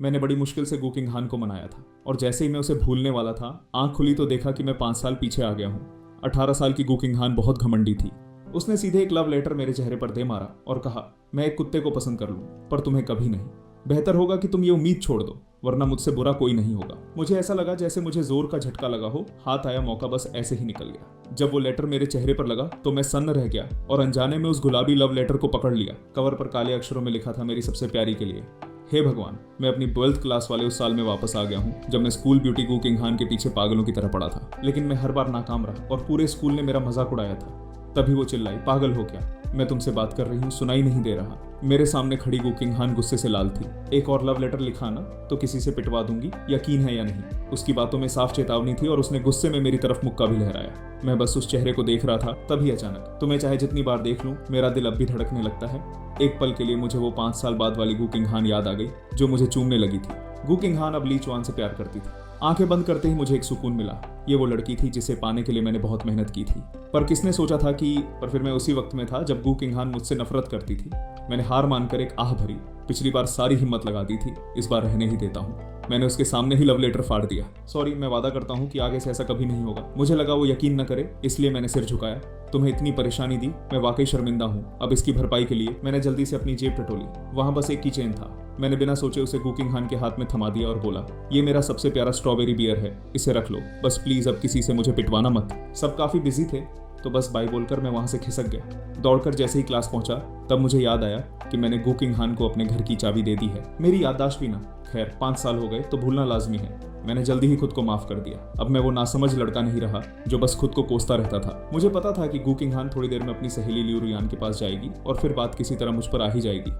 मैंने बड़ी मुश्किल से गू किंग हान को मनाया था और जैसे ही मैं उसे भूलने वाला था, आंख खुली तो देखा कि मैं 5 साल पीछे आ गया हूँ। 18 साल की गू किंग हान बहुत घमंडी थी। उसने सीधे एक लव लेटर मेरे चेहरे पर दे मारा और कहा, मैं एक कुत्ते को पसंद कर लूं, पर तुम्हें कभी नहीं। बेहतर होगा कि तुम ये उम्मीद छोड़ दो, वरना मुझसे बुरा कोई नहीं होगा। मुझे ऐसा लगा जैसे मुझे जोर का झटका लगा हो, हाथ आया मौका बस ऐसे ही निकल गया। जब वो लेटर मेरे चेहरे पर लगा तो मैं सन्न रह गया और अनजाने में उस गुलाबी लव लेटर को पकड़ लिया। कवर पर काले अक्षरों में लिखा था, मेरी सबसे प्यारी के लिए। हे भगवान, मैं अपनी 12th क्लास वाले उस साल में वापस आ गया हूँ जब मैं स्कूल ब्यूटी गू किंग हान के पीछे पागलों की तरह पड़ा था। लेकिन मैं हर बार नाकाम रहा और पूरे स्कूल ने मेरा मजाक उड़ाया था। तभी वो चिल्लाई, पागल हो क्या? मैं तुमसे बात कर रही हूँ, सुनाई नहीं दे रहा? मेरे सामने खड़ी गू किंग हान गुस्से से लाल थी। एक और लव लेटर लिखा ना तो किसी से पिटवा दूंगी, यकीन है या नहीं? उसकी बातों में साफ चेतावनी थी और उसने गुस्से में मेरी तरफ मुक्का भी लहराया। मैं बस उस चेहरे को देख रहा था, तभी अचानक, तुम्हें चाहे जितनी बार देख लूं, मेरा दिल अब भी धड़कने लगता है। एक पल के लिए मुझे वो 5 साल बाद वाली गू किंग हान याद आ गई जो मुझे चूमने लगी थी। गू किंग हान अब ली चुआन से प्यार करती थी। आंखें बंद करते ही मुझे एक सुकून मिला। ये वो लड़की थी जिसे पाने के लिए मैंने बहुत मेहनत की थी। पर किसने सोचा था कि फिर मैं उसी वक्त में था जब गू किंग हान मुझसे नफरत करती थी। मैंने हार मानकर एक आह भरी। पिछली बार सारी हिम्मत लगा दी थी, इस बार रहने ही देता हूँ। मैंने उसके सामने ही लव लेटर फाड़ दिया। सॉरी, मैं वादा करता हूँ कि आगे से ऐसा कभी नहीं होगा। मुझे लगा वो यकीन न करे, इसलिए मैंने सिर झुकाया। तुम्हें इतनी परेशानी दी, मैं वाकई शर्मिंदा हूँ। अब इसकी भरपाई के लिए मैंने जल्दी से अपनी जेब टटोली। वहां बस एक की चेन था। मैंने बिना सोचे उसे गू किंग हान के हाथ में थमा दिया और बोला, ये मेरा सबसे प्यारा स्ट्रॉबेरी बियर है, इसे रख लो। बस प्लीज अब किसी से मुझे पिटवाना मत। सब काफी बिजी थे तो बस बाय बोलकर मैं वहां से खिसक गया। दौड़कर जैसे ही क्लास पहुंचा तब मुझे याद आया कि मैंने गू किंग हान को अपने घर की चाबी दे दी है। मेरी याददाश्त भी ना, खैर 5 साल हो गए तो भूलना लाजमी है। मैंने जल्दी ही खुद को माफ कर दिया। अब मैं वो नासमझ लड़का नहीं रहा जो बस खुद को कोसता रहता था। मुझे पता था कि गू किंग हान थोड़ी देर में अपनी सहेली लियू रुयान के पास जाएगी और फिर बात किसी तरह मुझ पर आ ही जाएगी।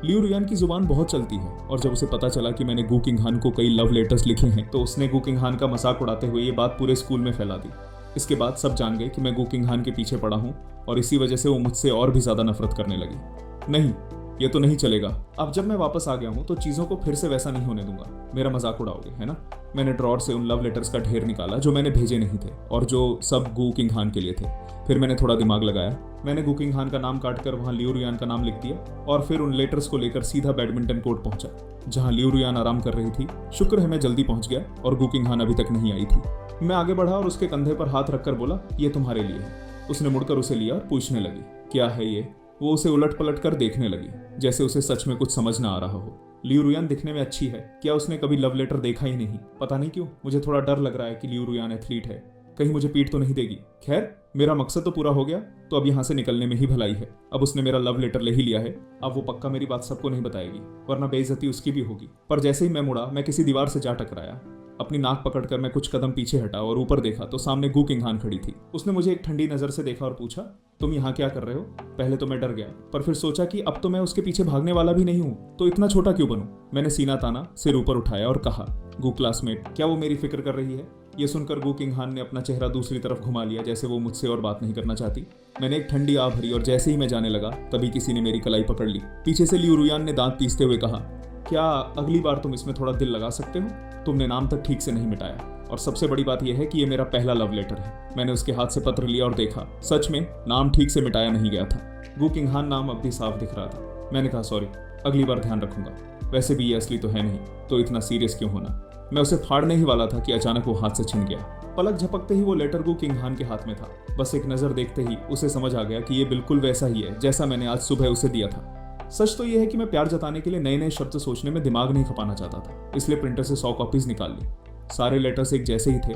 लियू रुयान की जुबान बहुत चलती है और जब उसे पता चला कि मैंने गू किंग हान को कई लव लेटर्स लिखे हैं तो उसने गू किंग हान का मजाक उड़ाते हुए ये बात पूरे स्कूल में फैला दी। इसके बाद सब जान गए कि मैं गू किंग हान के पीछे पड़ा हूँ और इसी वजह से वो मुझसे और भी ज्यादा नफरत करने लगी। नहीं, ये तो नहीं चलेगा। अब जब मैं वापस आ गया हूँ तो चीजों को फिर से वैसा नहीं होने दूंगा। मेरा मजाक उड़ाओगे, है ना? मैंने ड्रॉर से उन लव लेटर्स का ढेर निकाला जो मैंने भेजे नहीं थे और जो सब गू किंग हान के लिए थे। फिर मैंने थोड़ा दिमाग लगाया। मैंने गू किंग हान का नाम काटकर वहां लियू रुयान का नाम लिख दिया और फिर उन लेटर्स को लेकर सीधा बैडमिंटन कोर्ट पहुंचा जहां लियू रुयान आराम कर रही थी। शुक्र है मैं जल्दी पहुंच गया और गू किंग हान अभी तक नहीं आई थी। मैं आगे बढ़ा और उसके कंधे पर हाथ रखकर बोला, ये तुम्हारे लिए है। उसने मुड़कर उसे लिया और पूछने लगी, क्या है ये? वो उसे उलट पलट कर देखने लगी जैसे उसे सच में कुछ समझ ना आ रहा हो। लियू रुयान दिखने में अच्छी है, क्या उसने कभी लव लेटर देखा ही नहीं? पता नहीं क्यों मुझे थोड़ा डर लग रहा है कि लियू रुयान एथलीट है, कहीं मुझे पीट तो नहीं देगी। खैर, मेरा मकसद तो पूरा हो गया, तो अब यहाँ से निकलने में ही भलाई है। अब उसने मेरा लव लेटर ले ही लिया है, अब वो पक्का मेरी बात सबको नहीं बताएगी, वरना बेइज्जती उसकी भी होगी। पर जैसे ही मैं मुड़ा, मैं किसी दीवार से जा टकराया। अपनी नाक पकड़कर मैं कुछ कदम पीछे हटा और ऊपर देखा तो सामने गू किंग हान खड़ी थी। उसने मुझे एक ठंडी नजर से देखा और पूछा, तुम यहाँ क्या कर रहे हो? पहले तो मैं डर गया, पर फिर सोचा कि अब तो मैं उसके पीछे भागने वाला भी नहीं हूँ, तो इतना छोटा क्यों बनूं? मैंने सीना ताना, सिर ऊपर उठाया और कहा, गू क्लासमेट, क्या वो मेरी फिक्र कर रही है? ये सुनकर गू किंग हान ने अपना चेहरा दूसरी तरफ घुमा लिया जैसे वो मुझसे और बात नहीं करना चाहती। मैंने एक ठंडी आह भरी और जैसे ही मैं जाने लगा तभी किसी ने मेरी कलाई पकड़ ली। पीछे से लियू रुयान ने दांत पीसते हुए कहा, क्या अगली बार तुम इसमें थोड़ा दिल लगा सकते हो? तुमने नाम तक ठीक से नहीं मिटाया और सबसे बड़ी बात यह है कि ये मेरा पहला लव लेटर है। मैंने उसके हाथ से पत्र लिया और देखा, सच में नाम ठीक से मिटाया नहीं गया था। गू किंग हान नाम अब भी साफ दिख रहा था। मैंने कहा, सॉरी, अगली बार ध्यान रखूंगा। वैसे भी ये असली तो है नहीं, तो इतना सीरियस क्यों होना? मैं उसे फाड़ने ही वाला था कि अचानक वो हाथ से छिन गया। पलक झपकते ही वो लेटर गू किंग हान के हाथ में था। बस एक नजर देखते ही उसे समझ आ गया कि ये बिल्कुल वैसा ही है जैसा मैंने आज सुबह उसे दिया था। सच तो यह है कि मैं प्यार जताने के लिए नए नए शब्द सोचने में दिमाग नहीं खपाना चाहता था, इसलिए प्रिंटर से 100 कॉपीज निकाल ली। सारे लेटर्स एक जैसे ही थे।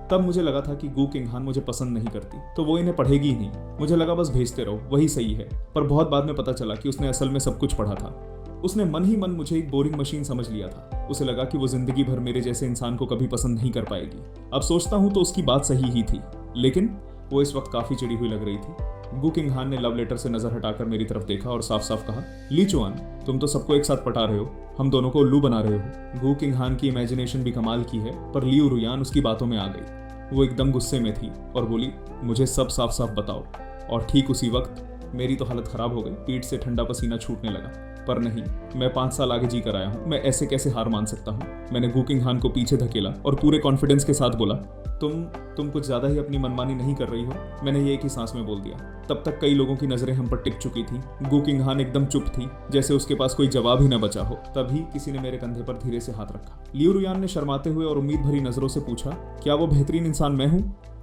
तब मुझे लगा था कि गू किंग हान मुझे पसंद नहीं करती तो वो इन्हें पढ़ेगी ही नहीं। मुझे लगा बस भेजते रहो, वही सही है। पर बहुत बाद में पता चला कि उसने असल में सब कुछ पढ़ा था। उसने मन ही मन मुझे एक बोरिंग मशीन समझ लिया था। उसे लगा कि वो जिंदगी भर मेरे जैसे इंसान को कभी पसंद नहीं कर पाएगी। अब सोचता हूं तो उसकी बात सही ही थी, लेकिन वो इस वक्त काफी चिड़ी हुई लग रही थी। गू किंग हान ने लव लेटर से नजर हटाकर मेरी तरफ देखा और साफ साफ कहा, ली चुआन, तुम तो सबको एक साथ पटा रहे हो, हम दोनों को उल्लू बना रहे हो। गू किंग हान की इमेजिनेशन भी कमाल की है, पर लियू रुयान उसकी बातों में आ गई। वो एकदम गुस्से में थी और बोली, मुझे सब साफ साफ बताओ। और ठीक उसी वक्त मेरी तो हालत खराब हो गई, पीठ से ठंडा पसीना छूटने लगा। पर नहीं, मैं 5 साल आगे जी कर आया हूँ, मैं ऐसे कैसे हार मान सकता हूँ। मैंने गु किंग को पीछे धकेला और पूरे कॉन्फिडेंस के साथ बोला, तुम कुछ ज्यादा ही अपनी मनमानी नहीं कर रही हो। मैंने ये एक ही सांस में बोल दिया। तब तक कई लोगों की नजरें हम पर टिक चुकी थी। गु किंग एकदम चुप थी, जैसे उसके पास कोई जवाब ही न बचा हो। तभी किसी ने मेरे कंधे पर धीरे से हाथ रखा। लियू रुयान ने शर्माते हुए और उम्मीद भरी नजरों से पूछा, क्या वो बेहतरीन इंसान मैं हूँ?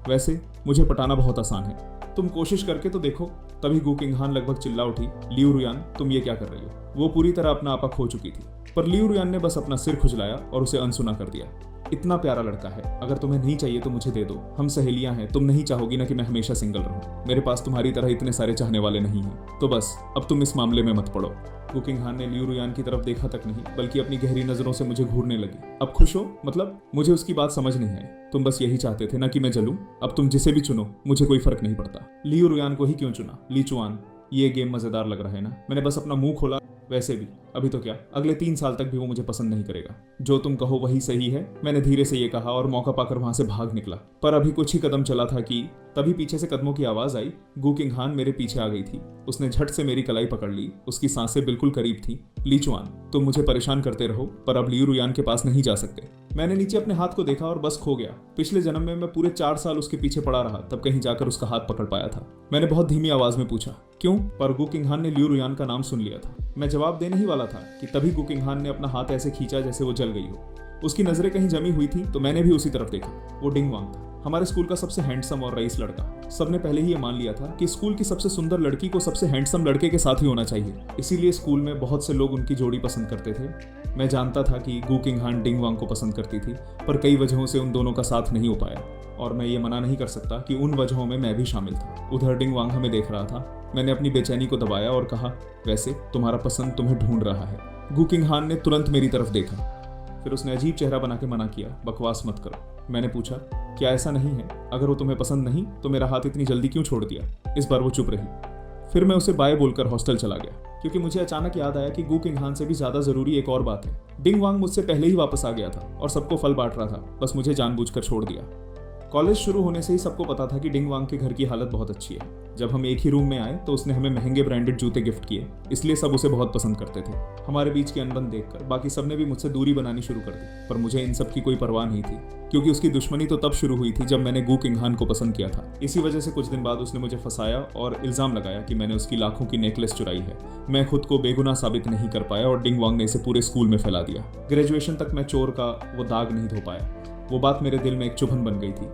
वैसे मुझे पटाना बहुत आसान है, तुम कोशिश करके तो देखो। तभी गु किंग लगभग चिल्ला उठी, लियू रुयान तुम ये क्या कर रही हो? वो पूरी तरह अपना आपा खो चुकी थी, पर लियू रुयान ने बस अपना सिर खुजलाया और उसे अनसुना कर दिया। इतना प्यारा लड़का है, अगर तुम्हें नहीं चाहिए तो मुझे दे दो, हम सहेलियां हैं। तुम नहीं चाहोगी ना कि मैं हमेशा सिंगल रहूं? मेरे पास तुम्हारी तरह इतने सारे चाहने वाले नहीं हैं, तो बस अब तुम इस मामले में मत पड़ो। गु किंग ने लियू रुयान की तरफ देखा तक नहीं, बल्कि अपनी गहरी नजरों से मुझे घूरने लगी। अब खुश हो? मतलब मुझे उसकी बात समझ नहीं आई। तुम बस यही चाहते थे ना कि मैं जलूं? अब तुम जिसे भी चुनो, मुझे कोई फर्क नहीं पड़ता। लियू रुयान को ही क्यों चुना? ली चुआन, ये गेम मजेदार लग रहा है ना? मैंने बस अपना मुंह खोला। वैसे भी अभी तो क्या, अगले 3 साल तक भी वो मुझे पसंद नहीं करेगा। जो तुम कहो वही सही है, मैंने धीरे से ये कहा और मौका पाकर वहां से भाग निकला। पर अभी कुछ ही कदम चला था कि तभी पीछे से कदमों की आवाज आई। गु किंग मेरे पीछे आ गई थी। उसने झट से मेरी कलाई पकड़ ली, उसकी सांसें बिल्कुल करीब थी। ली चुआन, तुम मुझे परेशान करते रहो, पर अब लियू रुयान के पास नहीं जा सकते। मैंने नीचे अपने हाथ को देखा और बस खो गया। पिछले जन्म में मैं पूरे 4 साल उसके पीछे पड़ा रहा, तब कहीं जाकर उसका हाथ पकड़ पाया था। मैंने बहुत धीमी आवाज में पूछा, क्यों? पर गु किंग ने लियू रुयान का नाम सुन लिया था। मैं जवाब देने ही वाला था कि तभी गु किंग ने अपना हाथ ऐसे खींचा जैसे वो जल गई हो। उसकी नजरें कहीं जमी हुई थी, तो मैंने भी उसी तरफ देखा। वो डिंग वांग था, हमारे स्कूल का सबसे हैंडसम और रईस लड़का। सबने पहले ही ये मान लिया था कि स्कूल की सबसे सुंदर लड़की को सबसे हैंडसम लड़के के साथ ही होना चाहिए। इसीलिए स्कूल में बहुत से लोग उनकी जोड़ी पसंद करते थे। मैं जानता था कि गु किंग डिंग वांग को पसंद करती थी, पर कई वजहों से उन दोनों का साथ नहीं हो पाया, और मैं ये मना नहीं कर सकता कि उन वजहों में मैं भी शामिल था। उधर डिंग वांग हमें देख रहा था। मैंने अपनी बेचैनी को दबाया और कहा, वैसे तुम्हारा पसंद तुम्हें ढूंढ रहा है। गु किंग ने तुरंत मेरी तरफ देखा, फिर उसने अजीब चेहरा बना के मना किया, बकवास मत करो। मैंने पूछा, क्या ऐसा नहीं है? अगर वो तुम्हें पसंद नहीं तो मेरा हाथ इतनी जल्दी क्यों छोड़ दिया? इस बार वो चुप रही। फिर मैं उसे बाय बोलकर हॉस्टल चला गया, क्योंकि मुझे अचानक याद आया कि गु किंग से भी ज्यादा जरूरी एक और बात है। डिंग वांग मुझसे पहले ही वापस आ गया था और सबको फल बांट रहा था, बस मुझे जानबूझकर छोड़ दिया। कॉलेज शुरू होने से ही सबको पता था कि डिंग वांग के घर की हालत बहुत अच्छी है। जब हम एक ही रूम में आए तो उसने हमें महंगे ब्रांडेड जूते गिफ्ट किए, इसलिए सब उसे बहुत पसंद करते थे। हमारे बीच की अनबन देखकर बाकी सबने भी मुझसे दूरी बनानी शुरू कर दी, पर मुझे इन सब की कोई परवाह नहीं थी, क्योंकि उसकी दुश्मनी तो तब शुरू हुई थी जब मैंने गु किंग को पसंद किया था। इसी वजह से कुछ दिन बाद उसने मुझे फंसाया और इल्जाम लगाया कि मैंने उसकी लाखों की नेकलेस चुराई है। मैं खुद को बेगुनाह साबित नहीं कर पाया और डिंग वांग ने इसे पूरे स्कूल में फैला दिया। ग्रेजुएशन तक मैं चोर का वो दाग नहीं धो पाया। वो बात मेरे दिल में एक चुभन बन गई थी,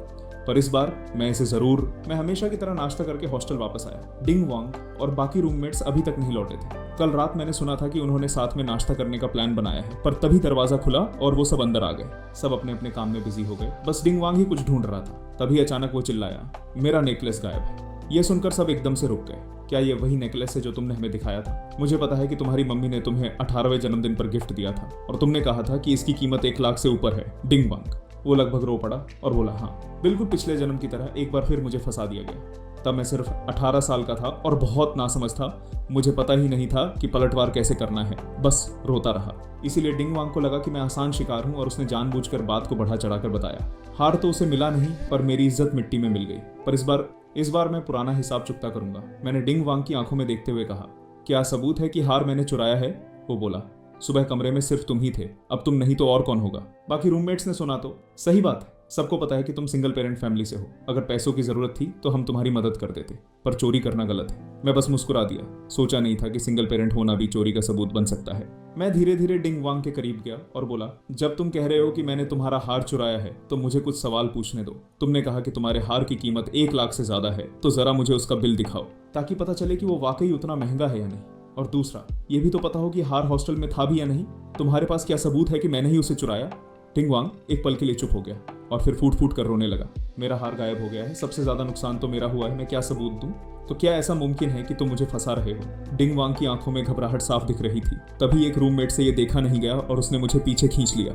पर इस बार मैं हमेशा की तरह नाश्ता करके हॉस्टल वापस आया। डिंग वांग और बाकी रूममेट्स अभी तक नहीं लौटे थे। कल रात मैंने सुना था कि उन्होंने साथ में नाश्ता करने का प्लान बनाया है, पर तभी दरवाजा खुला और वो सब अंदर आ गए। सब अपने अपने काम में बिजी हो गए, बस डिंग वांग ही कुछ ढूंढ रहा था। तभी अचानक वो चिल्लाया, मेरा नेकलेस गायब है। ये सुनकर सब एकदम से रुक गए। क्या ये वही नेकलेस है जो तुमने हमें दिखाया था? मुझे पता है कि तुम्हारी मम्मी ने तुम्हें 18वें जन्मदिन पर गिफ्ट दिया था और तुमने कहा था कि इसकी कीमत 1 लाख से ऊपर है। डिंग वांग वो लगभग रो पड़ा और बोला, हाँ बिल्कुल पिछले जन्म की तरह एक बार फिर मुझे फंसा दिया गया। तब मैं सिर्फ 18 साल का था और बहुत नासमझ था। मुझे पता ही नहीं था कि पलटवार कैसे करना है, बस रोता रहा। इसीलिए डिंग वांग को लगा कि मैं आसान शिकार हूं और उसने जानबूझकर बात को बढ़ा चढ़ाकर बताया। हार तो उसे मिला नहीं, पर मेरी इज्जत मिट्टी में मिल गई। पर इस बार मैं पुराना हिसाब चुकता करूंगा। मैंने डिंग वांग की आंखों में देखते हुए कहा, क्या सबूत है कि हार मैंने चुराया है? वो बोला, सुबह कमरे में सिर्फ तुम ही थे, अब तुम नहीं तो और कौन होगा? बाकी रूममेट्स ने सुना तो सही बात है, सबको पता है कि तुम सिंगल पेरेंट फैमिली से हो। अगर पैसों की जरूरत थी तो हम तुम्हारी मदद कर देते, पर चोरी करना गलत है। मैं बस मुस्कुरा दिया, सोचा नहीं था कि सिंगल पेरेंट होना भी चोरी का सबूत बन सकता है। मैं धीरे धीरे डिंग वांग के करीब गया और बोला, जब तुम कह रहे हो कि मैंने तुम्हारा हार चुराया है तो मुझे कुछ सवाल पूछने दो। तुमने कहा कि तुम्हारे हार की कीमत 1 लाख से ज्यादा है, तो जरा मुझे उसका बिल दिखाओ, ताकि पता चले कि वो वाकई उतना महंगा है या नहीं। और दूसरा, ये भी तो पता हो कि हार हॉस्टल में था भी या नहीं। तुम्हारे पास क्या सबूत है कि मैंने ही उसे चुराया? डिंग वांग एक पल के लिए चुप हो गया और फिर फूट फूट कर रोने लगा। मेरा हार गायब हो गया है, सबसे ज्यादा नुकसान तो मेरा हुआ है, मैं क्या सबूत दूं? तो क्या ऐसा मुमकिन है कि तुम मुझे फंसा रहे हो? डिंग वांग की आंखों में घबराहट साफ दिख रही थी। तभी एक रूममेट से ये देखा नहीं गया और उसने मुझे पीछे खींच लिया।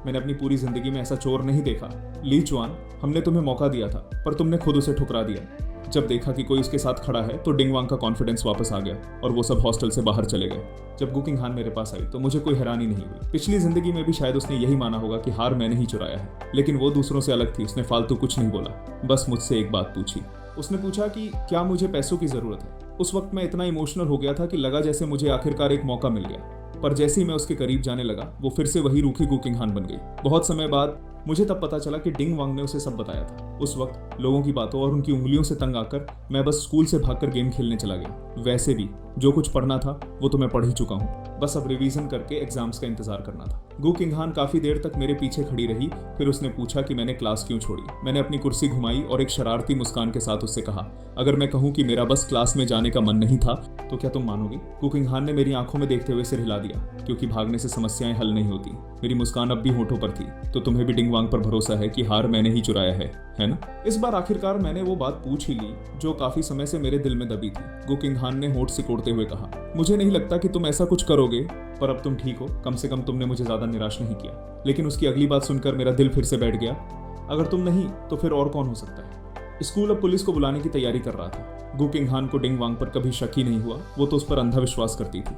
मैंने अपनी पूरी जिंदगी में ऐसा चोर नहीं देखा। ली चुआन, हमने तुम्हें मौका दिया था, पर तुमने खुद उसे ठुकरा दिया। जब देखा कि कोई उसके साथ खड़ा है तो डिंग वांग का कॉन्फिडेंस वापस आ गया और वो सब हॉस्टल से बाहर चले गए। जब गु किंग मेरे पास आई तो मुझे कोई हैरानी नहीं हुई। पिछली जिंदगी में भी शायद उसने यही माना होगा कि हार मैंने ही चुराया है, लेकिन वो दूसरों से अलग थी। उसने फालतू कुछ नहीं बोला, बस मुझसे एक बात पूछी। उसने पूछा कि क्या मुझे पैसों की जरूरत है। उस वक्त मैं इतना इमोशनल हो गया था कि लगा जैसे मुझे आखिरकार एक मौका मिल गया। पर जैसे ही मैं उसके करीब जाने लगा वो फिर से वही रूखी गु किंग हान बन गई। बहुत समय बाद मुझे तब पता चला कि डिंग वांग ने उसे सब बताया था। उस वक्त लोगों की बातों और उनकी उंगलियों से तंग आकर मैं बस स्कूल से भागकर गेम खेलने चला गया। वैसे भी जो कुछ पढ़ना था वो तो मैं पढ़ ही चुका हूँ, बस अब रिवीजन करके एग्जाम्स का इंतजार करना था। गु किंग हान काफी देर तक मेरे पीछे खड़ी रही, फिर उसने पूछा कि मैंने क्लास क्यों छोड़ी। मैंने अपनी कुर्सी घुमाई और एक शरारती मुस्कान के साथ उससे कहा, अगर मैं कहूँ कि मेरा बस क्लास में जाने का मन नहीं था तो क्या तुम मानोगी? गु किंग हान ने मेरी आंखों में देखते हुए सिर हिला दिया, क्योंकि भागने से समस्याएं हल नहीं होती। मेरी मुस्कान अब भी होठों पर थी। तो तुम्हें भी डिंग वांग पर भरोसा है कि हार मैंने ही चुराया है ना? इस बार आखिरकार मैंने वो बात पूछ ही ली जो काफी समय से मेरे दिल में दबी थी। गु किंग हान ने होठ सिकोड़ते हुए कहा, मुझे नहीं लगता कि तुम ऐसा कुछ करोगे, पर अब तुम ठीक हो, कम से कम तुमने मुझे ज्यादा निराश नहीं किया। लेकिन उसकी अगली बात सुनकर मेरा दिल फिर से बैठ गया। अगर तुम नहीं तो फिर और कौन हो सकता है? स्कूल अब पुलिस को बुलाने की तैयारी कर रहा था। गु किंग हान को डिंग वांग पर कभी शक ही नहीं हुआ, वो तो उस पर अंधा विश्वास करती थी।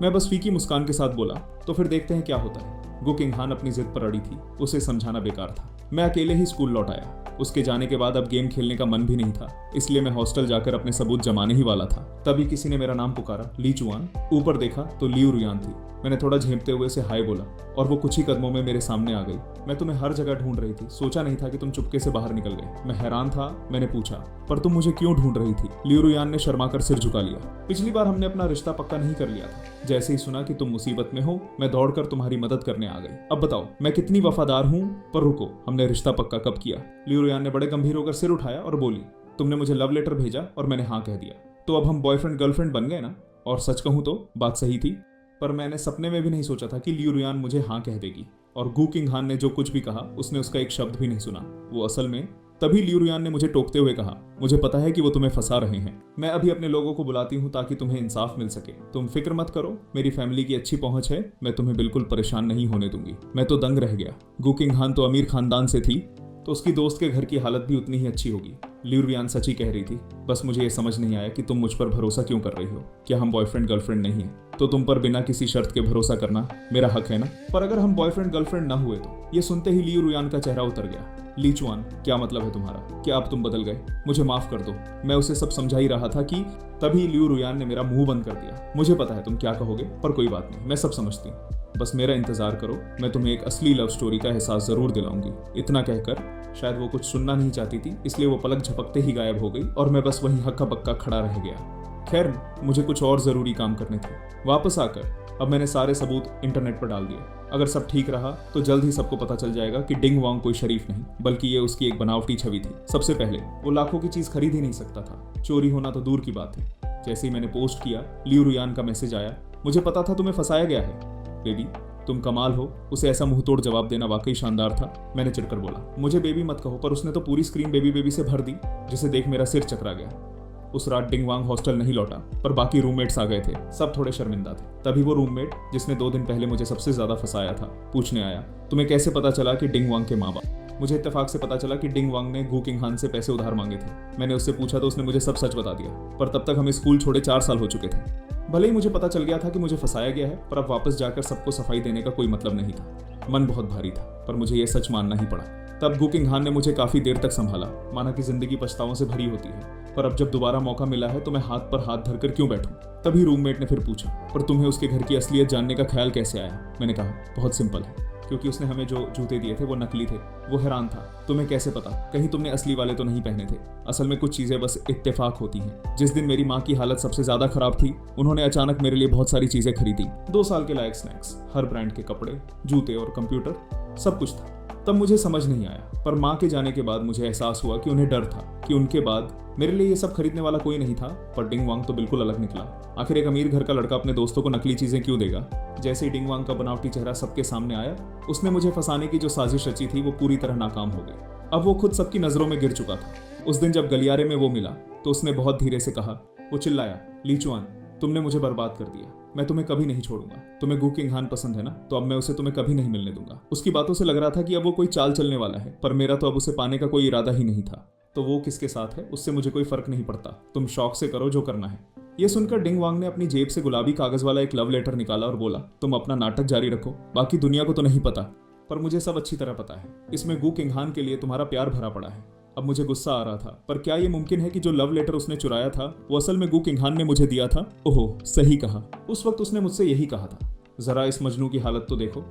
मैं बस फीकी मुस्कान के साथ बोला, तो फिर देखते हैं क्या होता है। गु किंग हान अपनी जिद पर अड़ी थी, उसे समझाना बेकार था। मैं अकेले ही स्कूल लौट आया। उसके जाने के बाद अब गेम खेलने का मन भी नहीं था, इसलिए मैं हॉस्टल जाकर अपने सबूत जमाने ही वाला था। तभी किसी ने मेरा नाम पुकारा, ली चुआन। ऊपर देखा तो लियू रुयान थी। मैंने थोड़ा झेंपते हुए उसे हाय बोला और वो कुछ ही कदमों में मेरे सामने आ गई। मैं तुम्हें हर जगह ढूंढ रही थी, सोचा नहीं था कि तुम चुपके से बाहर निकल गए। मैं हैरान था। मैंने पूछा, पर तुम मुझे क्यों ढूंढ रही थी? लियू रुयान ने शर्मा कर सिर झुका लिया। पिछली बार हमने अपना रिश्ता पक्का नहीं कर लिया था। जैसे ही सुना कि तुम मुसीबत में हो, मैं दौड़कर तुम्हारी मदद करने आ गई। अब बताओ मैं कितनी वफादार हूँ। पर रुको, हमने रिश्ता पक्का कब किया? लियू रुयान ने बड़े गंभीर होकर सिर उठाया और बोली, तुमने मुझे लव लेटर भेजा और मैंने हाँ कह दिया, तो अब हम बॉयफ्रेंड गर्लफ्रेंड बन गए ना? और सच कहूं तो बात सही थी, पर मैंने सपने में भी नहीं सोचा था कि लियू रुयान मुझे हाँ कह देगी। और गु किंग हान ने जो कुछ भी कहा उसने उसका एक शब्द भी नहीं सुना। वो असल में तभी लियू रुयान ने मुझे टोकते हुए कहा, मुझे पता है कि वो तुम्हें फंसा रहे हैं। मैं अभी अपने लोगों को बुलाती हूँ ताकि तुम्हें इंसाफ मिल सके। तुम फिक्र मत करो, मेरी फैमिली की अच्छी पहुंच है, मैं तुम्हें बिल्कुल परेशान नहीं होने दूंगी। मैं तो दंग रह गया। गु किंग हान तो अमीर खानदान से थी, तो उसकी दोस्त के घर की हालत भी उतनी ही अच्छी होगी। लियू रुयान सच ही कह रही थी। बस मुझे ये समझ नहीं आया कि तुम मुझ पर भरोसा क्यों कर रही हो। क्या हम बॉयफ्रेंड गर्लफ्रेंड नहीं है तो तुम पर बिना किसी शर्त के भरोसा करना मेरा हक है ना? पर अगर हम बॉयफ्रेंड गर्लफ्रेंड ना हुए तो? ये सुनते ही लियू रुयान का चेहरा उतर गया। ली चुआन, क्या मतलब है तुम्हारा? क्या अब तुम बदल गए? मुझे माफ कर दो। मैं उसे सब समझा ही रहा था कि तभी लियू रुयान ने मेरा मुंह बंद कर दिया। मुझे पता है तुम क्या कहोगे, पर कोई बात नहीं, मैं सब समझती हूँ। बस मेरा इंतजार करो, मैं तुम्हें एक असली लव स्टोरी का एहसास जरूर दिलाऊंगी। इतना कहकर शायद वो कुछ सुनना नहीं चाहती थी, इसलिए वो पलक झपकते ही गायब हो गई और मैं बस वहीं हक्का बक्का खड़ा रह गया। खैर, मुझे कुछ और जरूरी काम करने थे। वापस आकर अब मैंने सारे सबूत इंटरनेट पर डाल दिए। अगर सब ठीक रहा तो जल्द ही सबको पता चल जाएगा कि डिंग वांग कोई शरीफ नहीं, बल्कि ये उसकी एक बनावटी छवि थी। सबसे पहले वो लाखों की चीज खरीद ही नहीं सकता था, चोरी होना तो दूर की बात है। जैसे ही मैंने पोस्ट किया, लियू रुयान का मैसेज आया, मुझे पता था तुम्हें फंसाया गया है बेबी, तुम कमाल हो। उसे ऐसा मुंह तोड़ जवाब देना वाकई शानदार था। मैंने चिढ़कर बोला, मुझे बेबी मत कहो, पर उसने तो पूरी स्क्रीन बेबी बेबी से भर दी, जिसे देख मेरा सिर चकरा गया। उस रात डिंग वांग हॉस्टल नहीं लौटा, पर बाकी रूममेट्स आ गए थे। सब थोड़े शर्मिंदा थे। तभी वो रूममेट जिसने 2 दिन पहले मुझे सबसे ज्यादा फंसाया था, पूछने आया, तुम्हें कैसे पता चला कि डिंग वांग के माँ बाप? मुझे इत्तेफाक से पता चला कि डिंग वांग ने गु किंग हान से पैसे उधार मांगे थे। मैंने उससे पूछा तो उसने मुझे सब सच बता दिया। पर तब तक हमें स्कूल छोड़े 4 साल हो चुके थे। भले ही मुझे पता चल गया था कि मुझे फंसाया गया है, पर अब वापस जाकर सबको सफाई देने का कोई मतलब नहीं था। मन बहुत भारी था, पर मुझे यह सच मानना ही पड़ा। तब गु किंग हान ने मुझे काफी देर तक संभाला, माना कि जिंदगी पछतावों से भरी होती है। पर अब जब दोबारा मौका मिला है तो मैं हाथ पर हाथ धरकर क्यों बैठूं? तभी रूममेट ने फिर पूछा, पर तुम्हें उसके घर की असलियत जानने का ख्याल कैसे आया? मैंने कहा, बहुत सिंपल है, क्योंकि उसने हमें जो जूते दिए थे वो नकली थे। वो हैरान था, तुम्हें कैसे पता? कहीं तुमने असली वाले तो नहीं पहने थे? असल में कुछ चीजें बस इत्तेफाक होती हैं। जिस दिन मेरी माँ की हालत सबसे ज्यादा खराब थी, उन्होंने अचानक मेरे लिए बहुत सारी चीजें खरीदी। 2 साल के लायक स्नैक्स, हर ब्रांड के कपड़े, जूते और कंप्यूटर, सब कुछ था। तब मुझे समझ नहीं आया, पर माँ के जाने के बाद मुझे एहसास हुआ कि उन्हें डर था कि उनके बाद मेरे लिए ये सब खरीदने वाला कोई नहीं था। पर डिंग वांग तो बिल्कुल अलग निकला। आखिर एक अमीर घर का लड़का अपने दोस्तों को नकली चीजें क्यों देगा? जैसे ही डिंग वांग का बनावटी चेहरा सबके सामने आया, उसने मुझे फंसाने की जो साजिश रची थी वो पूरी तरह नाकाम हो गई। अब वो खुद सबकी नजरों में गिर चुका था। उस दिन जब गलियारे में वो मिला तो उसने बहुत धीरे से कहा, वो चिल्लाया, ली चुआन, तुमने मुझे बर्बाद कर दिया। मैं तुम्हें कभी नहीं छोड़ूंगा। तुम्हें गु किंग हान पसंद है ना, तो अब मैं उसे तुम्हें कभी नहीं मिलने दूंगा। उसकी बातों से लग रहा था कि अब वो कोई चाल चलने वाला है, पर मेरा तो अब उसे पाने का कोई इरादा ही नहीं था। तो वो किसके साथ है उससे मुझे कोई फर्क नहीं पड़ता। तुम शौक से करो जो करना है। ये सुनकर डिंग वांग ने अपनी जेब से गुलाबी कागज वाला एक लव लेटर निकाला और बोला, तुम अपना नाटक जारी रखो, बाकी दुनिया को तो नहीं पता, पर मुझे सब अच्छी तरह पता है। इसमें गु किंग हान के लिए तुम्हारा प्यार भरा पड़ा है। अब मुझे गुस्सा आ रहा था, पर क्या ये मुमकिन है कि जो लव लेटर उसने चुराया था वो असल में गू किंग हान ने मुझे दिया था? ओहो, सही कहा, उस वक्त उसने मुझसे यही कहा था। जरा इस मजनू की हालत तो देखो।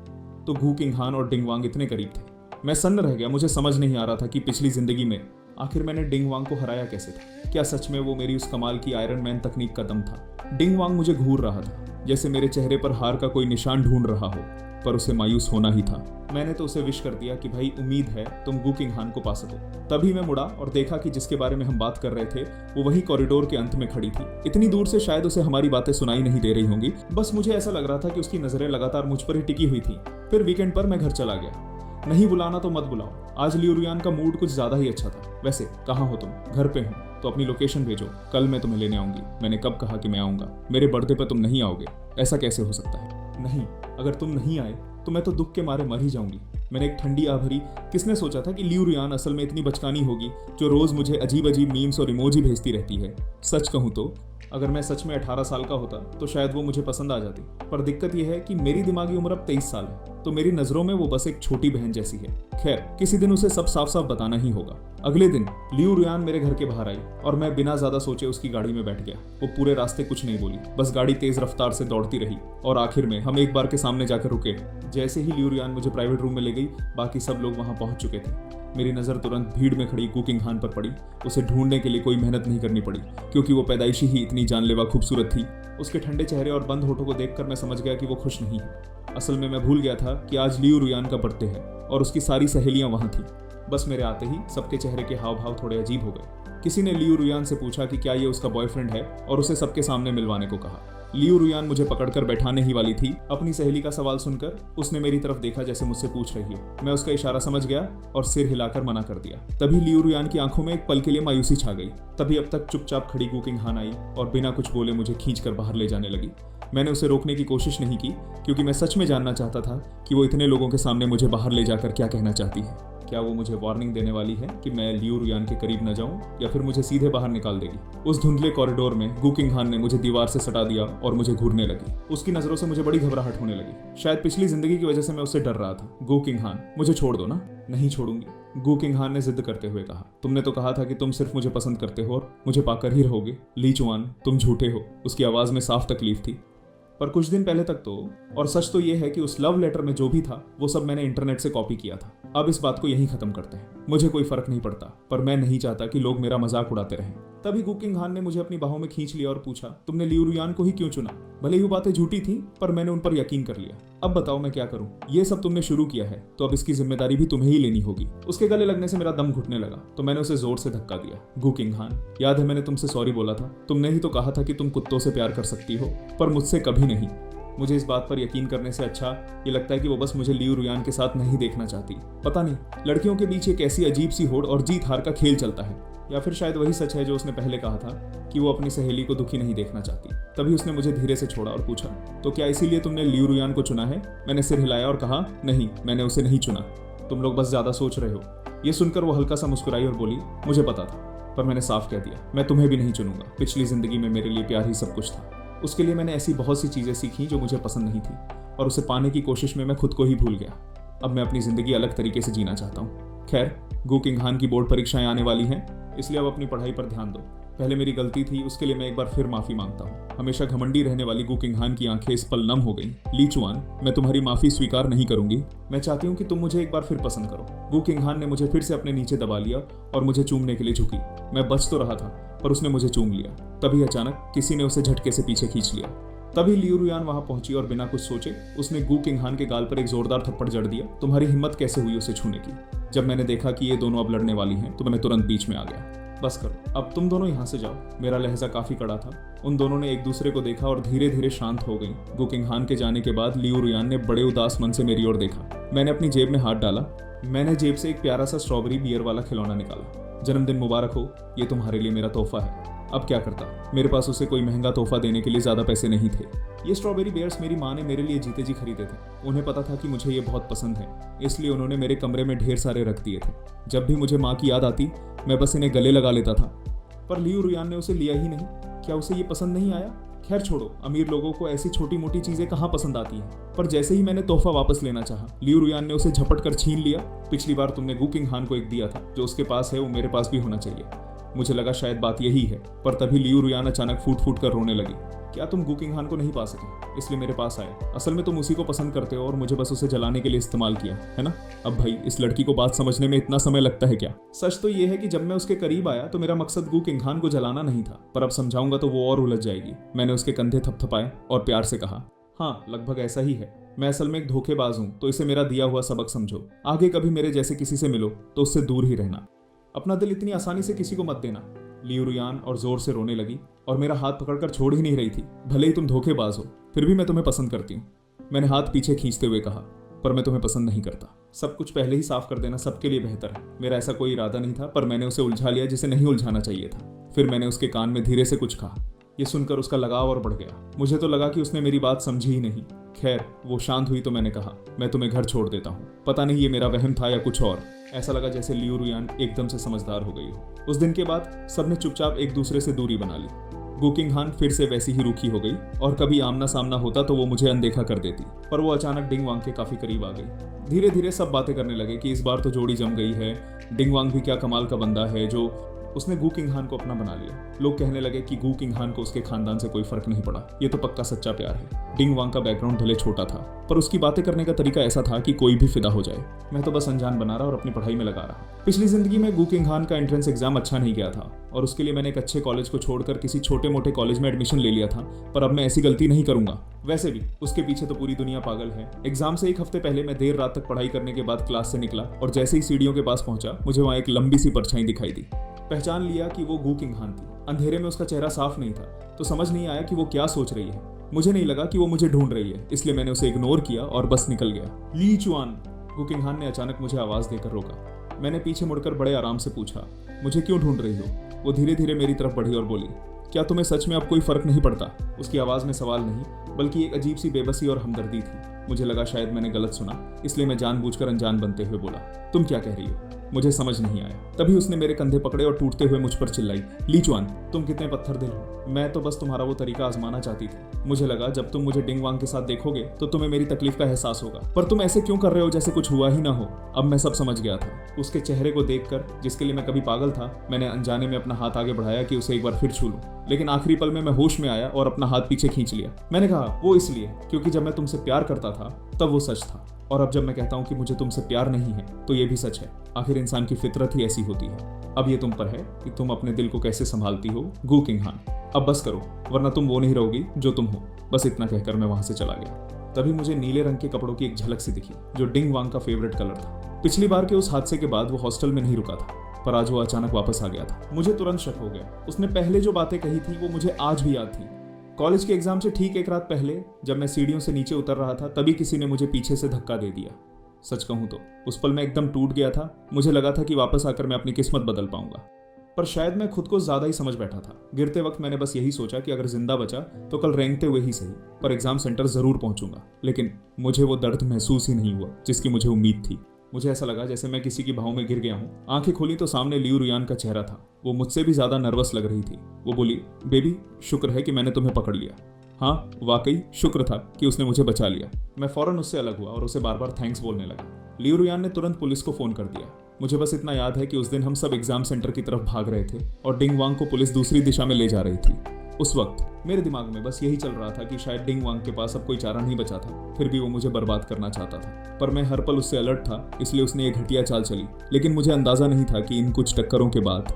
तो गू किंग हान और डिंग वांग इतने करीब थे। मैं सन्न रह गया। मुझे समझ नहीं आ रहा था कि पिछली जिंदगी में आखिर मैंने डिंग वांग को हराया कैसे था। क्या सच में वो मेरी उस कमाल की आयरन मैन तकनीक का दम था? डिंग वांग मुझे घूर रहा था, जैसे मेरे चेहरे पर हार का कोई निशान ढूंढ रहा हो, पर उसे मायूस होना ही था। मैंने तो उसे विश कर दिया कि भाई उम्मीद है तुम गू किंग हान को पा सको। तभी मैं मुड़ा और देखा कि जिसके बारे में हम बात कर रहे थे वो वही कॉरिडोर के अंत में खड़ी थी। इतनी दूर से शायद उसे हमारी बातें सुनाई नहीं दे रही होंगी, बस मुझे ऐसा लग रहा था कि उसकी नजरें लगातार मुझ पर ही टिकी हुई थी। फिर वीकेंड पर मैं घर चला गया। नहीं बुलाना तो मत बुलाओ, आज लियू रुयान का मूड कुछ ज्यादा ही अच्छा था। वैसे कहाँ हो तुम? घर पे हूँ तो अपनी लोकेशन भेजो, कल मैं तुम्हें लेने आऊंगी। मैंने कब कहा कि मैं आऊंगा? मेरे बर्थडे पर तुम नहीं आओगे, ऐसा कैसे हो सकता है? नहीं, अगर तुम नहीं आए तो मैं तो दुख के मारे मर ही जाऊंगी। मैंने एक ठंडी आह भरी, किसने सोचा था कि लियू रुयान असल में इतनी बचकानी होगी जो रोज मुझे अजीब अजीब मीम्स और इमोजी भेजती रहती है। सच कहूँ तो अगर मैं सच में 18 साल का होता तो शायद वो मुझे पसंद आ जाती, पर दिक्कत यह है कि मेरी दिमागी उम्र अब 23 साल है, तो मेरी नजरों में वो बस एक छोटी बहन जैसी है। खैर, किसी दिन उसे सब साफ साफ बताना ही होगा। अगले दिन लियू रुयान मेरे घर के बाहर आई और मैं बिना ज्यादा सोचे उसकी गाड़ी में बैठ गया। वो पूरे रास्ते कुछ नहीं बोली, बस गाड़ी तेज रफ्तार से दौड़ती रही और आखिर में हम एक बार के सामने जाकर रुके। जैसे ही लियू रुयान मुझे प्राइवेट रूम में ले गई, बाकी सब लोग वहां पहुंच चुके थे। मेरी नज़र तुरंत भीड़ में खड़ी गू किंग हान पर पड़ी। उसे ढूंढने के लिए कोई मेहनत नहीं करनी पड़ी, क्योंकि वो पैदाइशी ही इतनी जानलेवा खूबसूरत थी। उसके ठंडे चेहरे और बंद होठों को देखकर मैं समझ गया कि वो खुश नहीं है। असल में मैं भूल गया था कि आज लियू रुयान का बर्थडे है और उसकी सारी सहेलियां वहां थी। बस मेरे आते ही सबके चेहरे के हाव भाव थोड़े अजीब हो गए। किसी ने लियू रुयान से पूछा कि क्या ये उसका बॉयफ्रेंड है और उसे सबके सामने मिलवाने को कहा। लियू रुयान मुझे पकड़कर बैठाने ही वाली थी। अपनी सहेली का सवाल सुनकर उसने मेरी तरफ देखा जैसे मुझसे पूछ रही हो। मैं उसका इशारा समझ गया और सिर हिलाकर मना कर दिया। तभी लियू रुयान की आंखों में एक पल के लिए मायूसी छा गई। तभी अब तक चुपचाप खड़ी गू किंग हान आई और बिना कुछ बोले मुझे खींचकर बाहर ले जाने लगी। मैंने उसे रोकने की कोशिश नहीं की, क्योंकि मैं सच में जानना चाहता था कि वो इतने लोगों के सामने मुझे बाहर ले जाकर क्या कहना चाहती है। क्या वो मुझे वार्निंग देने वाली है कि मैं लियू रुयान के करीब न जाऊं, या फिर मुझे सीधे बाहर निकाल देगी? उस धुंधले कॉरिडोर में गू किंग हान ने मुझे दीवार से सटा दिया और मुझे घूरने लगी। उसकी नजरों से मुझे बड़ी घबराहट होने लगी। शायद पिछली जिंदगी की वजह से मैं उससे डर रहा था। गू किंग हान, मुझे छोड़ दो ना। नहीं छोड़ूंगी, गू किंग हान ने जिद करते हुए कहा। तुमने तो कहा था कि तुम सिर्फ मुझे पसंद करते हो और मुझे पाकर ही रहोगे। ली चुआन, तुम झूठे हो। उसकी आवाज में साफ तकलीफ थी। पर कुछ दिन पहले तक तो, और सच तो यह है कि उस लव लेटर में जो भी था वो सब मैंने इंटरनेट से कॉपी किया था। अब इस बात को यहीं खत्म करते हैं। मुझे कोई फर्क नहीं पड़ता, पर मैं नहीं चाहता कि लोग मेरा मजाक उड़ाते रहें। तभी गू किंग हान ने मुझे अपनी बाहों में खींच लिया और पूछा, तुमने लियू रुयान को ही क्यों चुना? भले ही वो बातें झूठी थी, पर मैंने उन पर यकीन कर लिया। अब बताओ मैं क्या करूं? ये सब तुमने शुरू किया है तो अब इसकी जिम्मेदारी भी तुम्हें ही लेनी होगी। उसके गले लगने से मेरा दम घुटने लगा, तो मैंने उसे जोर से धक्का दिया। गू किंग हान, याद है मैंने तुमसे सॉरी बोला था? तुमने ही तो कहा था कि तुम कुत्तों से प्यार कर सकती हो, पर मुझसे कभी नहीं। मुझे इस बात पर यकीन करने से अच्छा ये लगता है कि वो बस मुझे लियू रुयान के साथ नहीं देखना चाहती। पता नहीं, लड़कियों के बीच एक ऐसी अजीब सी होड़ और जीत हार का खेल चलता है, या फिर शायद वही सच है जो उसने पहले कहा था कि वो अपनी सहेली को दुखी नहीं देखना चाहती। तभी उसने मुझे धीरे से छोड़ा और पूछा, तो क्या इसीलिए तुमने लियू रुयान को चुना है? मैंने सिर हिलाया और कहा, नहीं, मैंने उसे नहीं चुना। तुम लोग बस ज्यादा सोच रहे हो। ये सुनकर वो हल्का सा मुस्कुराई और बोली, मुझे पता था, पर मैंने साफ कह दिया, मैं तुम्हें भी नहीं चुनूंगा। पिछली जिंदगी में मेरे लिए प्यार ही सब कुछ था। उसके लिए मैंने ऐसी बहुत सी चीजें सीखी जो मुझे पसंद नहीं थी, और उसे पाने की कोशिश में मैं खुद को ही भूल गया। अब मैं अपनी जिंदगी अलग तरीके से जीना चाहता हूँ। खैर, गू किंग हान की बोर्ड परीक्षाएं आने वाली हैं, इसलिए अब अपनी पढ़ाई पर ध्यान दो। पहले मेरी गलती थी, उसके लिए मैं एक बार फिर माफी मांगता हूँ। हमेशा घमंडी रहने वाली गू किंग हान की आंखें इस पल नम हो गईं। ली चुआन, मैं तुम्हारी माफी स्वीकार नहीं करूंगी। मैं चाहती हूँ कि तुम मुझे एक बार फिर पसंद करो। गू किंग हान ने मुझे फिर से अपने नीचे दबा लिया और मुझे चूमने के लिए झुकी। मैं बच तो रहा था, पर उसने मुझे चूम लिया। तभी अचानक किसी ने उसे झटके से पीछे खींच लिया। तभी लियू रुयान वहां पहुंची और बिना कुछ सोचे उसने गू किंग हान के गाल पर एक जोरदार थप्पड़ जड़ दिया। तुम्हारी हिम्मत कैसे हुई उसे छूने की? जब मैंने देखा कि ये दोनों अब लड़ने वाली हैं, तो मैं तुरंत बीच में आ गया। बस करो, अब तुम दोनों यहाँ से जाओ। मेरा लहजा काफी कड़ा था। उन दोनों ने एक दूसरे को देखा और धीरे धीरे शांत हो गई। गू किंग हान के जाने के बाद लियू रुयान ने बड़े उदास मन से मेरी ओर देखा। मैंने अपनी जेब में हाथ डाला। मैंने जेब से एक प्यारा सा स्ट्रॉबेरी बियर वाला खिलौना निकाला। जन्मदिन मुबारक हो, ये तुम्हारे लिए मेरा तोहफा है। अब क्या करता, मेरे पास उसे कोई महंगा तोहफा देने के लिए ज्यादा पैसे नहीं थे। ये स्ट्रॉबेरी बियर्स मेरी माँ ने मेरे लिए जीते जी खरीदे थे। उन्हें पता था कि मुझे ये बहुत पसंद है, इसलिए उन्होंने मेरे कमरे में ढेर सारे रख दिए थे। जब भी मुझे माँ की याद आती, मैं बस इन्हें गले लगा लेता था। पर लियू रुयान ने उसे लिया ही नहीं। क्या उसे ये पसंद नहीं आया? खैर छोड़ो, अमीर लोगों को ऐसी छोटी मोटी चीजें कहाँ पसंद आती हैं। पर जैसे ही मैंने तोहफा वापस लेना चाहा, लियू रुयान ने उसे झपट कर छीन लिया। पिछली बार तुमने गु किंग हान को एक दिया था, जो उसके पास है वो मेरे पास भी होना चाहिए। मुझे लगा शायद बात यही है, पर तभी लियू रुयान अचानक फूट फूट कर रोने लगी। क्या तुम गु किंग हान को नहीं पा सके, इसलिए मेरे पास आए? असल में तुम उसी को पसंद करते हो और मुझे बस उसे जलाने के लिए इस्तेमाल किया है ना। अब भाई, इस लड़की को बात समझने में इतना समय लगता है क्या? सच तो ये है कि जब मैं उसके करीब आया तो मेरा मकसद गु किंग हान को जलाना नहीं था, पर अब समझाऊंगा तो वो और उलझ जाएगी। मैंने उसके कंधे थपथपाए और प्यार से कहा, हाँ लगभग ऐसा ही है। मैं असल में एक धोखेबाज हूँ, तो इसे मेरा दिया हुआ सबक समझो। आगे कभी मेरे जैसे किसी से मिलो तो उससे दूर ही रहना। अपना दिल इतनी आसानी से किसी को मत देना। लियू रुयान और जोर से रोने लगी और मेरा हाथ पकड़कर छोड़ ही नहीं रही थी। भले ही तुम धोखेबाज हो, फिर भी मैं तुम्हें पसंद करती हूँ। मैंने हाथ पीछे खींचते हुए कहा, पर मैं तुम्हें पसंद नहीं करता। सब कुछ पहले ही साफ कर देना सबके लिए बेहतर है। मेरा ऐसा कोई इरादा नहीं था, पर मैंने उसे उलझा लिया जिसे नहीं उलझाना चाहिए था। फिर मैंने उसके कान में धीरे से कुछ कहा। ये सुनकर उसका लगाव और बढ़ गया। मुझे तो लगा कि उसने मेरी बात समझी ही नहीं। खैर, वो शांत हुई तो मैंने कहा, मैं तुम्हें घर छोड़ देता हूँ। पता नहीं ये मेरा वहम था या कुछ और। ऐसा लगा जैसे लियू रुयान एकदम से समझदार हो गई हो। उस दिन के बाद सबने चुपचाप एक दूसरे से दूरी बना ली। गु किंग हान फिर से वैसी ही रूखी हो गई और कभी आमना सामना होता तो वो मुझे अनदेखा कर देती, पर वो अचानक डिंग वांग के काफी करीब आ गई। धीरे धीरे सब बातें करने लगे कि इस बार तो जोड़ी जम गई है। डिंग वांग भी क्या कमाल का बंदा है जो उसने गु किंग हान को अपना बना लिया। लोग कहने लगे कि गु किंग हान को उसके खानदान से कोई फर्क नहीं पड़ा। ये तो पक्का सच्चा प्यार है। डिंग वांग का बैकग्राउंड भले छोटा था, पर उसकी बातें करने का तरीका ऐसा था कि कोई भी फिदा हो जाए। मैं तो बस अनजान बना रहा और अपनी पढ़ाई में लगा रहा। पिछली जिंदगी में गु किंग हान का एंट्रेंस एग्जाम अच्छा नहीं गया था और उसके लिए मैंने एक अच्छे कॉलेज को छोड़कर किसी छोटे मोटे कॉलेज में एडमिशन ले लिया था, पर अब मैं ऐसी गलती नहीं करूंगा। वैसे भी उसके पीछे तो पूरी दुनिया पागल है। एग्जाम से एक हफ्ते पहले मैं देर रात तक पढ़ाई करने के बाद क्लास से निकला और जैसे ही सीढ़ियों के पास पहुंचा, मुझे वहां एक लंबी सी परछाई दिखाई दी। पहचान लिया कि वो गु किंग हान थी। अंधेरे में उसका चेहरा साफ नहीं था, तो समझ नहीं आया कि वो क्या सोच रही है। मुझे नहीं लगा कि वो मुझे ढूंढ रही है, इसलिए मैंने उसे इग्नोर किया और बस निकल गया। ली चुआन, गु किंग हान ने अचानक मुझे आवाज देकर रोका। मैंने पीछे मुड़कर बड़े आराम से पूछा, मुझे क्यों ढूंढ रही हो? वो धीरे धीरे मेरी तरफ बढ़ी और बोली, क्या तुम्हें सच में अब कोई फर्क नहीं पड़ता? उसकी आवाज में सवाल नहीं, बल्कि एक अजीब सी बेबसी और हमदर्दी थी। मुझे लगा शायद मैंने गलत सुना, इसलिए मैं जानबूझकर अनजान बनते हुए बोला, तुम क्या कह रही हो? मुझे समझ नहीं आया। तभी उसने मेरे कंधे पकड़े और टूटते हुए मुझ पर चिल्लाई, ली चुआन, तुम कितने पत्थर दिल हो। मैं तो बस तुम्हारा वो तरीका आजमाना चाहती थी। मुझे लगा जब तुम मुझे डिंग वांग के साथ देखोगे तो तुम्हें मेरी तकलीफ का एहसास होगा, पर तुम ऐसे क्यों कर रहे हो जैसे कुछ हुआ ही ना हो। अब मैं सब समझ गया था। उसके चेहरे को देखकर, जिसके लिए मैं कभी पागल था, मैंने अनजाने में अपना हाथ आगे बढ़ाया कि उसे एक बार फिर छू लूं, लेकिन आखिरी पल में मैं होश में आया और अपना हाथ पीछे खींच लिया। मैंने कहा, वो इसलिए क्योंकि जब मैं तुमसे प्यार करता था तब वो सच था, और अब जब मैं कहता हूं कि मुझे तुमसे प्यार नहीं है तो ये भी सच है। आखिर इंसान की फितरत ही ऐसी होती है। अब ये तुम पर है कि तुम अपने दिल को कैसे संभालती हो, गु किंग हान। अब बस करो, वरना तुम वो नहीं रहोगी जो तुम हो। बस इतना कहकर मैं वहां से चला गया। तभी मुझे नीले रंग के कपड़ों की एक झलक सी दिखी, जो डिंग वांग का फेवरेट कलर था। पिछली बार के उस हादसे के बाद वो हॉस्टल में नहीं रुका था, पर आज वो अचानक वापस आ गया था। मुझे तुरंत शक हो गया। उसने पहले जो बातें कही थी वो मुझे आज भी याद थी। कॉलेज के एग्जाम से ठीक एक रात पहले जब मैं सीढ़ियों से नीचे उतर रहा था, तभी किसी ने मुझे पीछे से धक्का दे दिया। सच कहूं तो उस पल मैं एकदम टूट गया था। मुझे लगा था कि वापस आकर मैं अपनी किस्मत बदल पाऊंगा, पर शायद मैं खुद को ज्यादा ही समझ बैठा था। गिरते वक्त मैंने बस यही सोचा कि अगर जिंदा बचा तो कल रेंगते हुए ही सही, पर एग्जाम सेंटर जरूर पहुंचूंगा। लेकिन मुझे वो दर्द महसूस ही नहीं हुआ जिसकी मुझे उम्मीद थी। मुझे ऐसा लगा जैसे मैं किसी की भाव में गिर गया हूँ। आंखें खोली तो सामने लियू रुयान का चेहरा था। वो मुझसे भी ज्यादा नर्वस लग रही थी। वो बोली, बेबी, शुक्र है कि मैंने तुम्हें पकड़ लिया। हाँ, वाकई शुक्र था कि उसने मुझे बचा लिया। मैं फौरन उससे अलग हुआ और उसे बार बार थैंक्स बोलने लगा। लियू रुयान ने तुरंत पुलिस को फोन कर दिया। मुझे बस इतना याद है कि उस दिन हम सब एग्जाम सेंटर की तरफ भाग रहे थे और डिंग वांग को पुलिस दूसरी दिशा में ले जा रही थी। उस वक्त मेरे दिमाग में बस यही चल रहा था कि शायद डिंग वांग के पास अब कोई चारा नहीं बचा था, फिर भी वो मुझे बर्बाद करना चाहता था। पर मैं हर पल उससे अलर्ट था, इसलिए उसने ये घटिया चाल चली। लेकिन मुझे अंदाजा नहीं था कि इन कुछ टक्करों के बाद,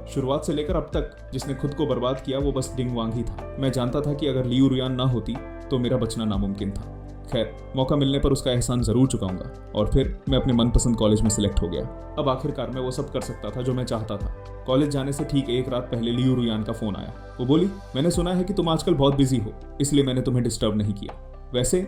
शुरुआत से लेकर अब तक, जिसने खुद को बर्बाद किया वो बस डिंग वांग ही था। मैं जानता था कि अगर लियू रुयान ना होती तो मेरा बचना नामुमकिन था। खैर, मौका मिलने पर उसका एहसान जरूर चुकाऊंगा। और फिर मैं अपने मनपसंद कॉलेज में सिलेक्ट हो गया। अब आखिरकार मैं वो सब कर सकता था जो मैं चाहता था। कॉलेज जाने से ठीक एक रात पहले लियू रुयान का फोन आया। वो बोली, मैंने सुना है कि तुम आजकल बहुत बिजी हो, इसलिए मैंने तुम्हें डिस्टर्ब नहीं किया। वैसे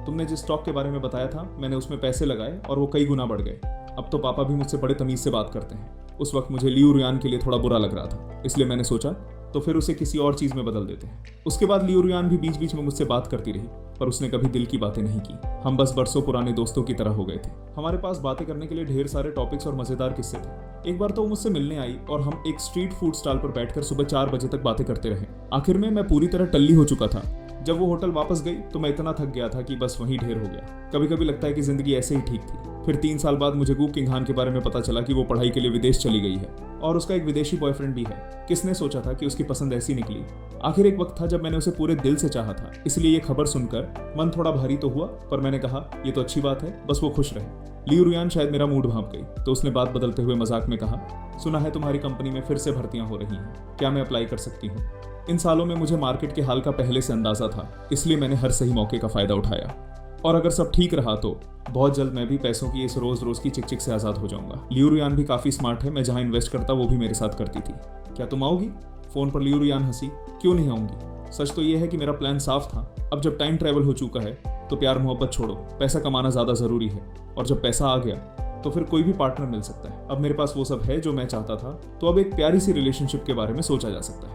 तुमने जिस स्टॉक के बारे में बताया था, मैंने उसमें पैसे लगाए और वो कई गुना बढ़ गए। अब तो पापा भी मुझसे बड़े तमीज से बात करते हैं। उस वक्त मुझे लियू रुयान के लिए थोड़ा बुरा लग रहा था, इसलिए मैंने सोचा तो फिर उसे किसी और चीज में बदल देते हैं। उसके बाद लियू रुयान भी बीच बीच में मुझसे बात करती रही, पर उसने कभी दिल की बातें नहीं की। हम बस बरसों पुराने दोस्तों की तरह हो गए थे। हमारे पास बातें करने के लिए ढेर सारे टॉपिक्स और मजेदार किस्से थे। एक बार तो वो मुझसे मिलने आई और हम एक स्ट्रीट फूड स्टॉल पर बैठकर सुबह 4 बजे तक बातें करते रहे। आखिर में मैं पूरी तरह टल्ली हो चुका था। जब वो होटल वापस गई तो मैं इतना थक गया था कि बस वहीं ढेर हो गया। कभी कभी लगता है कि जिंदगी ऐसे ही ठीक थी। फिर 3 साल बाद मुझे गू किंग हान के बारे में पता चला कि वो पढ़ाई के लिए विदेश चली गई है और उसका एक विदेशी बॉयफ्रेंड भी है। किसने सोचा था कि उसकी पसंद ऐसी निकली। आखिर एक वक्त था जब मैंने उसे पूरे दिल से चाहा था, इसलिए ये खबर सुनकर मन थोड़ा भारी तो हुआ, पर मैंने कहा ये तो अच्छी बात है, बस वो खुश रहे। लियू रुयान शायद मेरा मूड भांप गई, तो उसने बात बदलते हुए मजाक में कहा, सुना है तुम्हारी कंपनी में फिर से भर्तियां हो रही हैं, क्या मैं अप्लाई कर सकती हूँ। इन सालों में मुझे मार्केट के हाल का पहले से अंदाजा था, इसलिए मैंने हर सही मौके का फायदा उठाया। और अगर सब ठीक रहा तो बहुत जल्द मैं भी पैसों की इस रोज रोज की चिकचिक से आजाद हो जाऊंगा। लियू रुयान भी काफी स्मार्ट है, मैं जहां इन्वेस्ट करता वो भी मेरे साथ करती थी। क्या तुम आओगी? फोन पर लियू रुयान हंसी, क्यों नहीं आऊंगी। सच तो यह है कि मेरा प्लान साफ था। अब जब टाइम ट्रेवल हो चुका है तो प्यार मोहब्बत छोड़ो, पैसा कमाना ज्यादा जरूरी है। और जब पैसा आ गया तो फिर कोई भी पार्टनर मिल सकता है। अब मेरे पास वो सब है जो मैं चाहता था, तो अब एक प्यारी सी रिलेशनशिप के बारे में सोचा जा सकता है।